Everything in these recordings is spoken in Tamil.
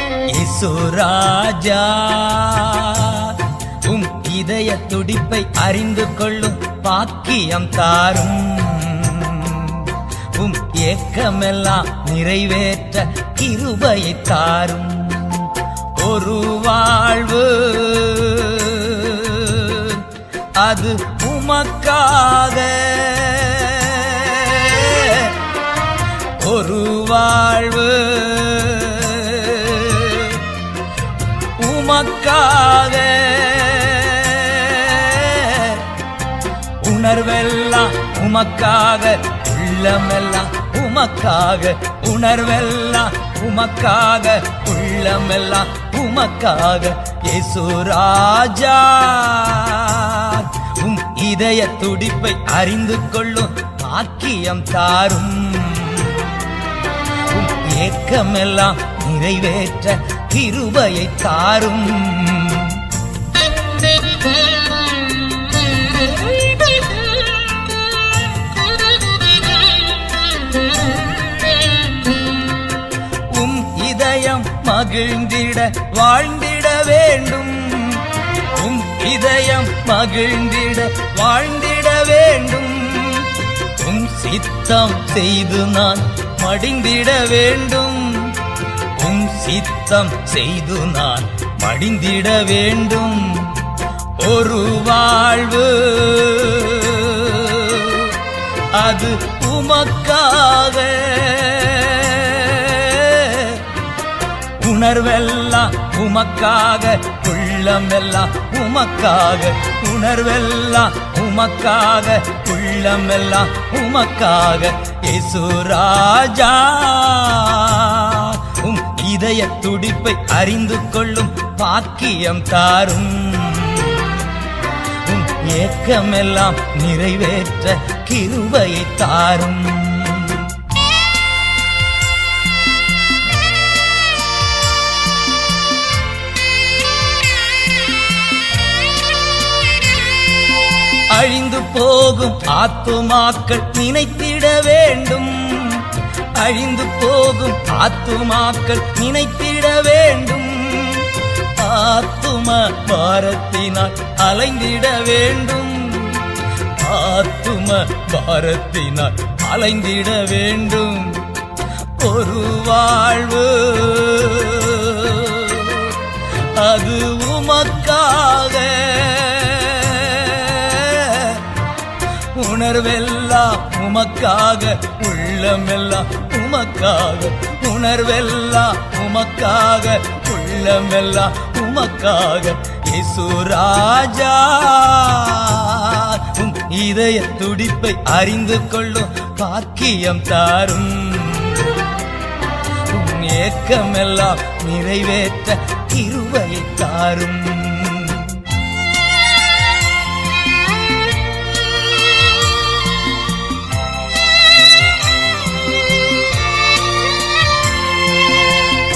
இயேசு ராஜா இதய துடிப்பை அறிந்து கொள்ளும் பாக்கியம் தாரும். ஏக்கமெல்லாம் நிறைவேற்ற கிருபையை தாரும். ஒரு வாழ்வு அது உமக்காக, ஒரு வாழ்வு உமக்காக, உணர்வெல்லாம் உமக்காக, உள்ளமெல்லாம் உமக்காக, உணர்வெல்லாம் உமக்காக, உள்ளமெல்லாம் உமக்காக. இயேசு ராஜா இதய துடிப்பை அறிந்து கொள்ளும் பாக்கியம் தாரும். ஏக்கமெல்லாம் நிறைவேற்ற கிருபையை தாரும். இதயம் மகிழ்ந்திட வாழ்ந்திட வேண்டும். இதயம் மகிழ்ந்திட வாழ்ந்திட வேண்டும். சித்தம் செய்து நான் மடிந்திட வேண்டும். சித்தம் செய்து நான் மடிந்திட வேண்டும். ஒரு வாழ்வு அது உமக்காக, உணர்வெல்லாம் உமக்காக, உள்ளமெல்லாம் உமக்காக, உணர்வெல்லாம் உமக்காக, உள்ளமெல்லாம் உமக்காக. இயேசு ராஜா இதய துடிப்பை அறிந்து கொள்ளும் பாக்கியம் தாரும். ஏக்கமெல்லாம் நிறைவேற்ற கிருபையை தாரும். அழிந்து போகும் ஆத்துமாக்கள் நினைத்திட வேண்டும். அழிந்து போகும் ஆத்துமாக்கள் நினைத்திட வேண்டும். ஆத்தும பாரத்தினால் அலைந்திட வேண்டும். ஆத்தும பாரத்தினால் அலைந்திட வேண்டும். ஒரு வாழ்வு அது உமக்காக, உணர்வெல்லாம் உமக்காக, உள்ளமெல்லாம் உமக்காக, உணர்வெல்லாம் உமக்காக, உள்ளமெல்லாம் உமக்காக. இயேசு ராஜா இதய துடிப்பை அறிந்து கொள்ளும் பாக்கியம் தாரும். ஏக்கமெல்லாம் நிறைவேற்ற கிருபையை தாரும்.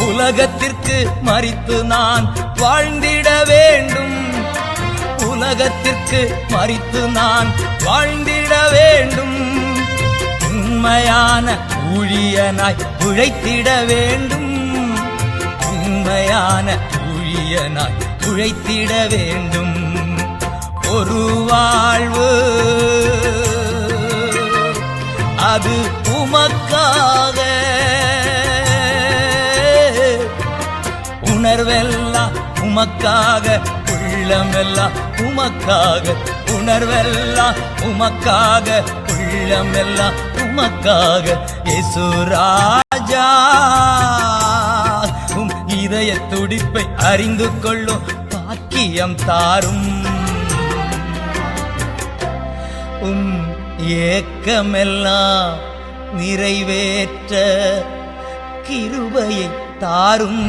உலகத்திற்கு மரித்து நான் வாழ்ந்திட வேண்டும். உலகத்திற்கு மரித்து நான் வாழ்ந்திட வேண்டும். உண்மையான ஊழியனாய் உழைத்திட வேண்டும். உண்மையான ஊழியனாய் உழைத்திட வேண்டும். ஒரு வாழ்வு அது உமக்காக, உணர்வெல்லாம் உமக்காக, உள்ளமெல்லாம் உமக்காக, உணர்வெல்லாம் உமக்காக, உள்ளமெல்லாம் உமக்காக. இயேசு ராஜா இதய துடிப்பை அறிந்து கொள்ளும் பாக்கியம் தாரும். ஏக்கமெல்லாம் நிறைவேற்ற கிருபையை தாரும்.